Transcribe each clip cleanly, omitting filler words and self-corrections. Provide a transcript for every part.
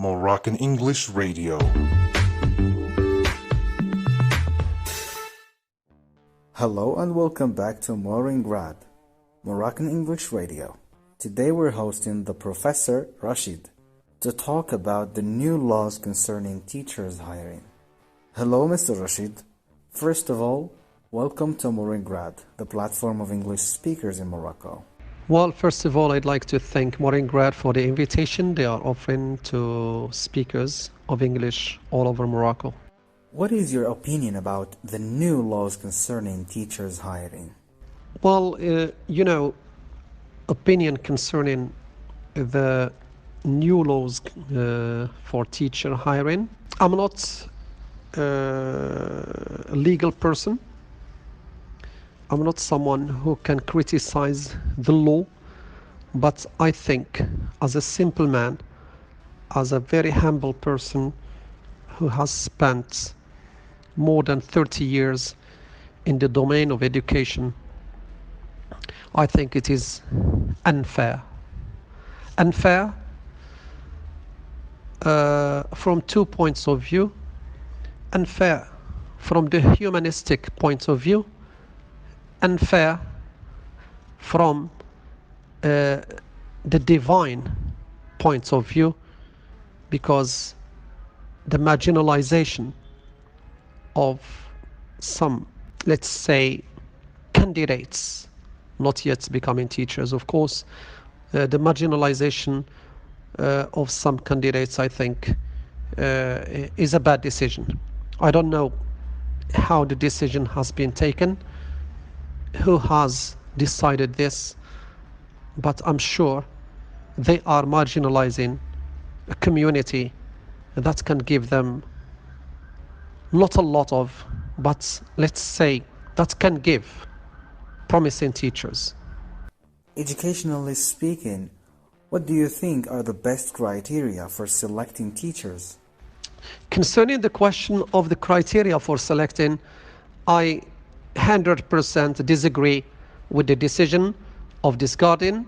Moroccan English Radio. Hello and welcome back to Moringrad, Moroccan English Radio. Today we're hosting the Professor Rashid to talk about the new laws concerning teachers hiring. Hello, Mr. Rashid. First of all, welcome to Moringrad, the platform of English speakers in Morocco. Well, first of all, I'd like to thank Moringrad for the invitation they are offering to speakers of English all over Morocco. What is your opinion about the new laws concerning teachers hiring? Well, opinion concerning the new laws for teacher hiring. I'm not a legal person. I'm not someone who can criticize the law, but I think as a simple man, as a very humble person who has spent more than 30 years in the domain of education, I think it is unfair. Unfair from 2 points of view. Unfair from the humanistic point of view. Unfair from the divine point of view, because the marginalization of some, let's say, candidates not yet becoming teachers, of course, the marginalization of some candidates, I think, is a bad decision. I don't know how the decision has been taken, who has decided this, but I'm sure they are marginalizing a community that can give them not a lot of, but let's say that can give promising teachers. Educationally speaking, what do you think are the best criteria for selecting teachers? Concerning the question of the criteria for selecting, I 100% disagree with the decision of discarding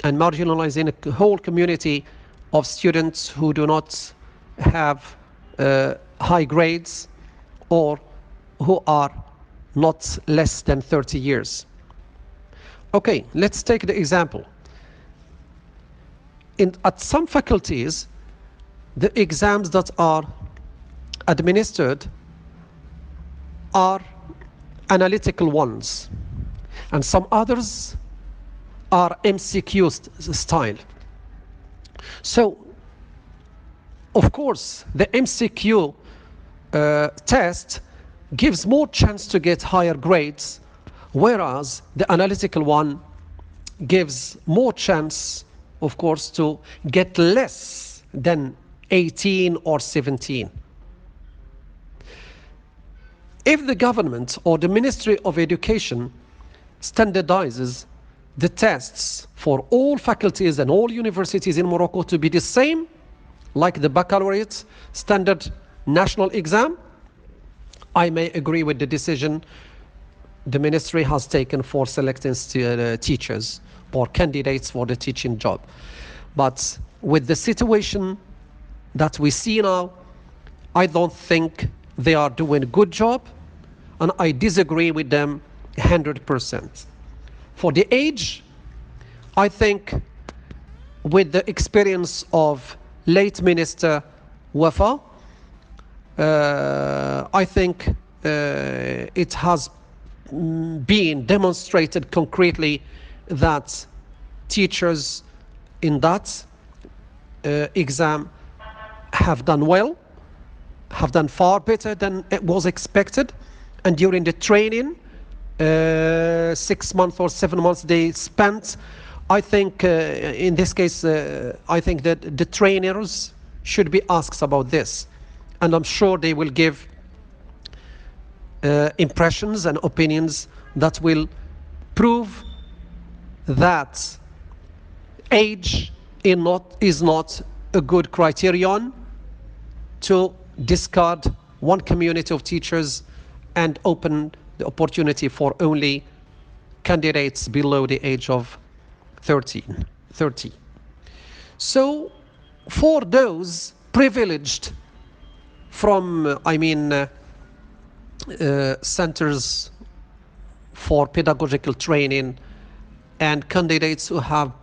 and marginalizing a whole community of students who do not have high grades or who are not less than 30 years. Okay, let's take the example. At some faculties, the exams that are administered are analytical ones, and some others are MCQ style. So, of course, the MCQ test gives more chance to get higher grades, whereas the analytical one gives more chance, of course, to get less than 18 or 17. If the government or the Ministry of Education standardizes the tests for all faculties and all universities in Morocco to be the same, like the baccalaureate standard national exam, I may agree with the decision the ministry has taken for selecting teachers or candidates for the teaching job. But with the situation that we see now, I don't think they are doing a good job, and I disagree with them 100%. For the age, I think with the experience of late Minister Wafa, I think it has been demonstrated concretely that teachers in that exam have done well, have done far better than it was expected, and during the training, 6 months or 7 months they spent, I think in this case, I think that the trainers should be asked about this, and I'm sure they will give impressions and opinions that will prove that age is not a good criterion to discard one community of teachers and open the opportunity for only candidates below the age of 30. So for those privileged from, centers for pedagogical training and candidates who have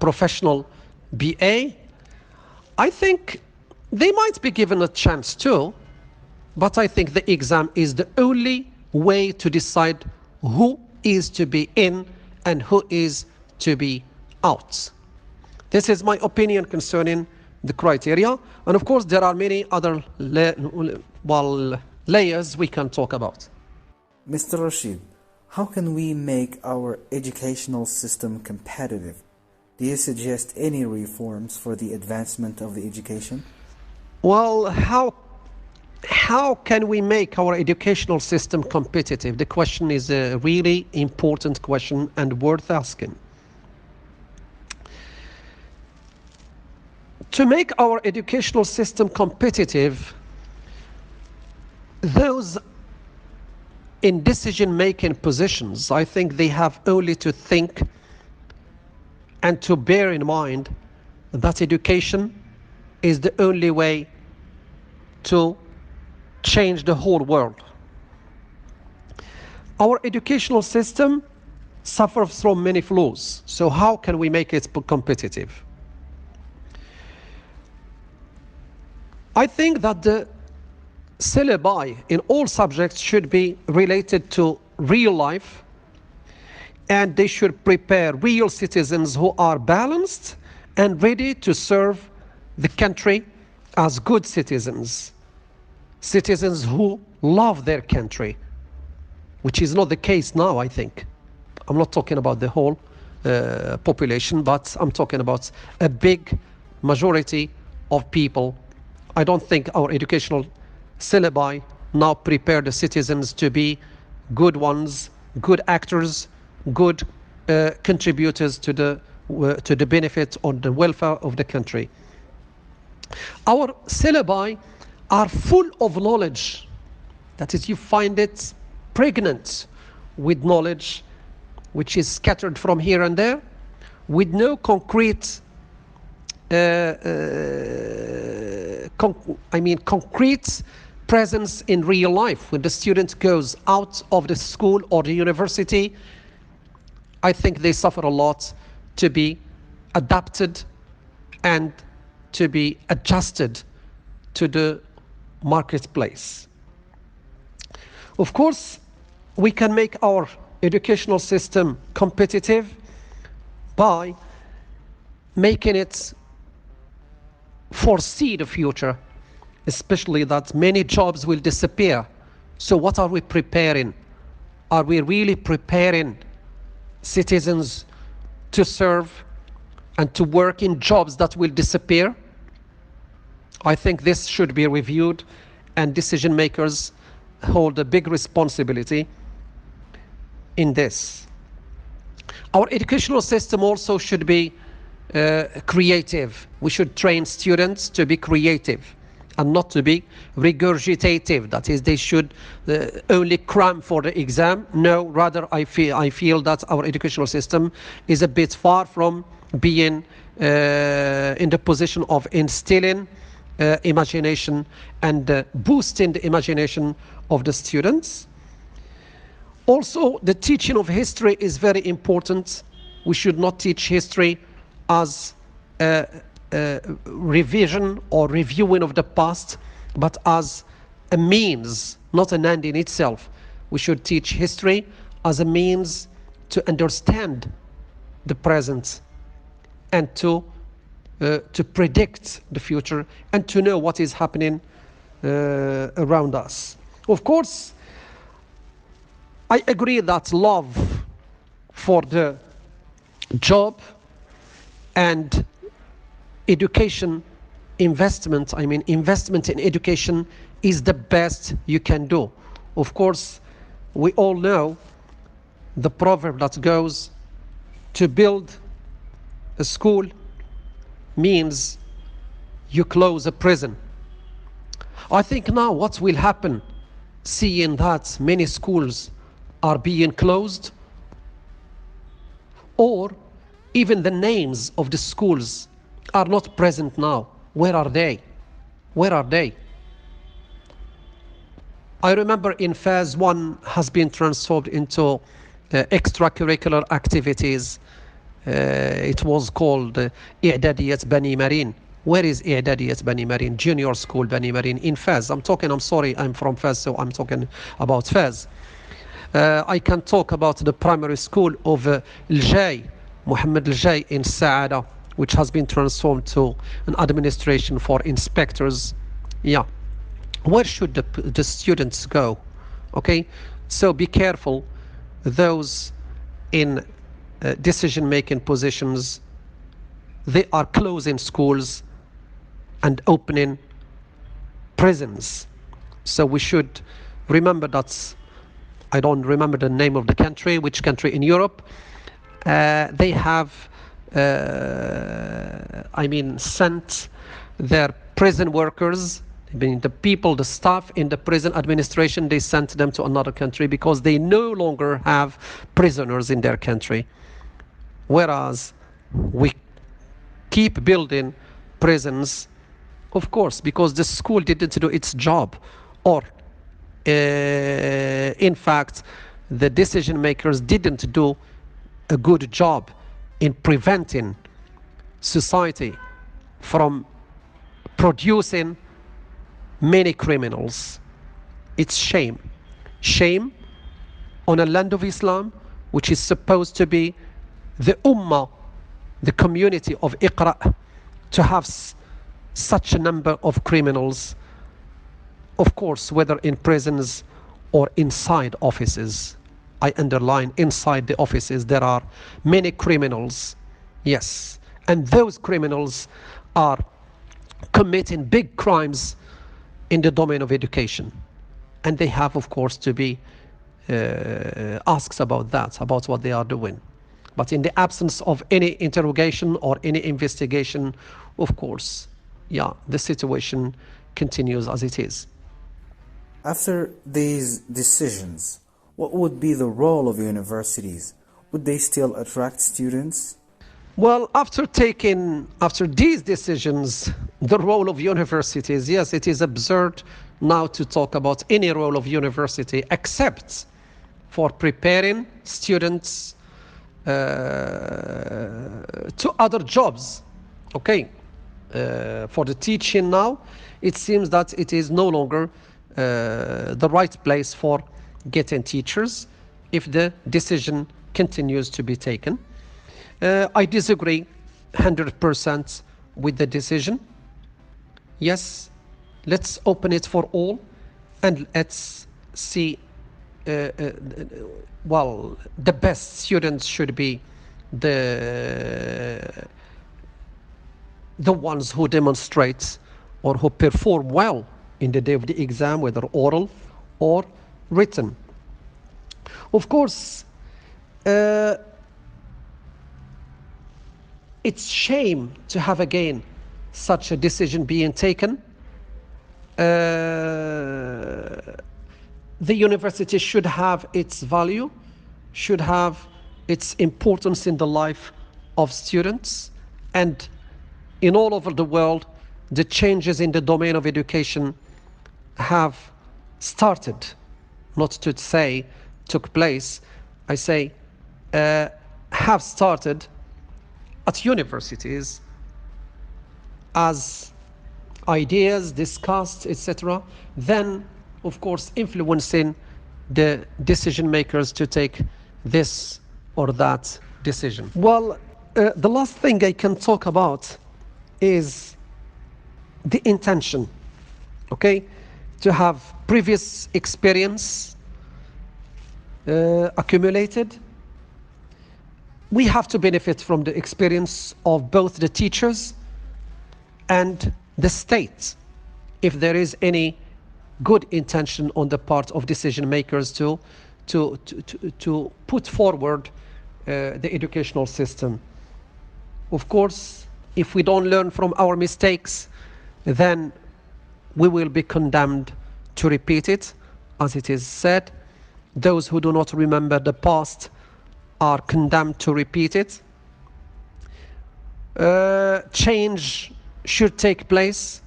professional BA, I think they might be given a chance too, but I think the exam is the only way to decide who is to be in and who is to be out. This is my opinion concerning the criteria, and of course there are many other layers we can talk about. Mr. Rashid, how can we make our educational system competitive? Do you suggest any reforms for the advancement of the education? Well, how can we make our educational system competitive? The question is a really important question and worth asking. To make our educational system competitive, those in decision-making positions, I think they have only to think and to bear in mind that education is the only way to change the whole world. Our educational system suffers from many flaws, so how can we make it competitive? I think that the syllabi in all subjects should be related to real life, and they should prepare real citizens who are balanced and ready to serve the country as good citizens. Citizens who love their country, which is not the case now, I think. I'm not talking about the whole population, but I'm talking about a big majority of people. I don't think our educational syllabi now prepare the citizens to be good ones, good actors, good contributors to the benefit or the welfare of the country. Our syllabi are full of knowledge. That is, you find it pregnant with knowledge which is scattered from here and there, with no concrete concrete presence in real life. When the student goes out of the school or the university, I think they suffer a lot to be adapted and to be adjusted to the marketplace. Of course, we can make our educational system competitive by making it foresee the future, especially that many jobs will disappear. So what are we preparing? Are we really preparing citizens to serve and to work in jobs that will disappear? I think this should be reviewed, and decision makers hold a big responsibility in this. Our educational system also should be creative. We should train students to be creative and not to be regurgitative. That is, they should only cram for the exam. No, rather I feel that our educational system is a bit far from being in the position of instilling imagination and boosting the imagination of the students. Also, the teaching of history is very important. We should not teach history as a revision or reviewing of the past, but as a means, not an end in itself. We should teach history as a means to understand the present and to predict the future and to know what is happening around us. Of course, I agree that love for the job and education investment in education is the best you can do. Of course, we all know the proverb that goes, to build a school means you close a prison. I think now what will happen, seeing that many schools are being closed, or even the names of the schools are not present now. Where are they? Where are they? I remember in phase 1 has been transformed into extracurricular activities. It was called إعدادية بني مارين. Where is إعدادية بني مارين? Junior School بني مارين in Fez. I'm sorry, I'm from Fez, so I'm talking about Fez. I can talk about the primary school of Al-Jay, Muhammad Al-Jay in Saada, which has been transformed to an administration for inspectors. Yeah. Where should the students go? Okay, so be careful. Those in decision-making positions, they are closing schools and opening prisons. So we should remember that. I don't remember the name of the country, which country in Europe. They have, sent their prison workers, the people, the staff in the prison administration, they sent them to another country because they no longer have prisoners in their country. Whereas we keep building prisons, of course, because the school didn't do its job, or in fact, the decision makers didn't do a good job in preventing society from producing many criminals. It's shame. Shame on a land of Islam, which is supposed to be the ummah, the community of Iqra, to have such a number of criminals, of course, whether in prisons or inside offices. I underline inside the offices there are many criminals, yes, and those criminals are committing big crimes in the domain of education, and they have, of course, to be asked about that, about what they are doing. But in the absence of any interrogation or any investigation, of course, yeah, the situation continues as it is. After these decisions, what would be the role of universities? Would they still attract students? Well, after these decisions, the role of universities, yes, it is absurd now to talk about any role of university except for preparing students to other jobs. Okay, for the teaching now, it seems that it is no longer the right place for getting teachers if the decision continues to be taken. I disagree 100% with the decision. Yes, let's open it for all and let's see, well, the best students should be the ones who demonstrate or who perform well in the day of the exam, whether oral or written. Of course, it's shame to have again such a decision being taken. The university should have its value, should have its importance in the life of students, and in all over the world, the changes in the domain of education have started, not to say took place, I say have started at universities as ideas discussed, etc., then of course influencing the decision makers to take this or that decision. Well, the last thing I can talk about is the intention, okay? To have previous experience accumulated. We have to benefit from the experience of both the teachers and the state if there is any good intention on the part of decision makers to put forward the educational system. Of course, if we don't learn from our mistakes, then we will be condemned to repeat it. As it is said, those who do not remember the past are condemned to repeat it. Change should take place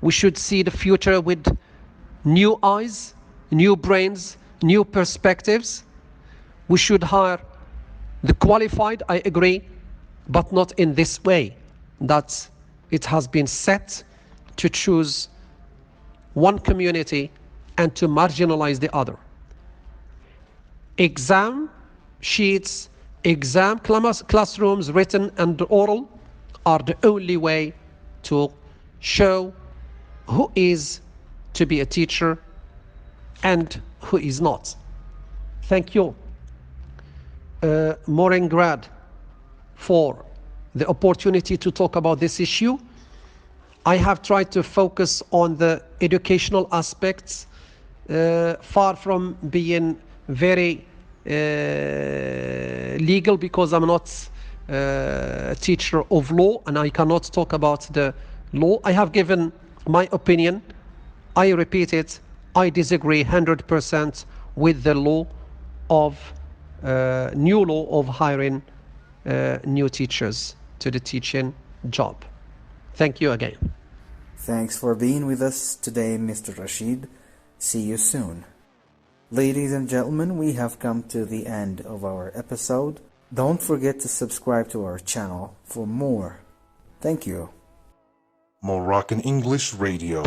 We should see the future with new eyes, new brains, new perspectives. We should hire the qualified, I agree, but not in this way, that it has been set to choose one community and to marginalize the other. Exam sheets, exam classrooms, written and oral, are the only way to show who is to be a teacher and who is not. Thank you, Morin Grad, for the opportunity to talk about this issue. I have tried to focus on the educational aspects, far from being very legal, because I'm not a teacher of law and I cannot talk about the law. I have given my opinion. I repeat it, I disagree 100% with the law of new law of hiring new teachers to the teaching job. Thank you again. Thanks for being with us today, Mr. Rashid. See you soon. Ladies and gentlemen, we have come to the end of our episode. Don't forget to subscribe to our channel for more. Thank you. Moroccan English Radio.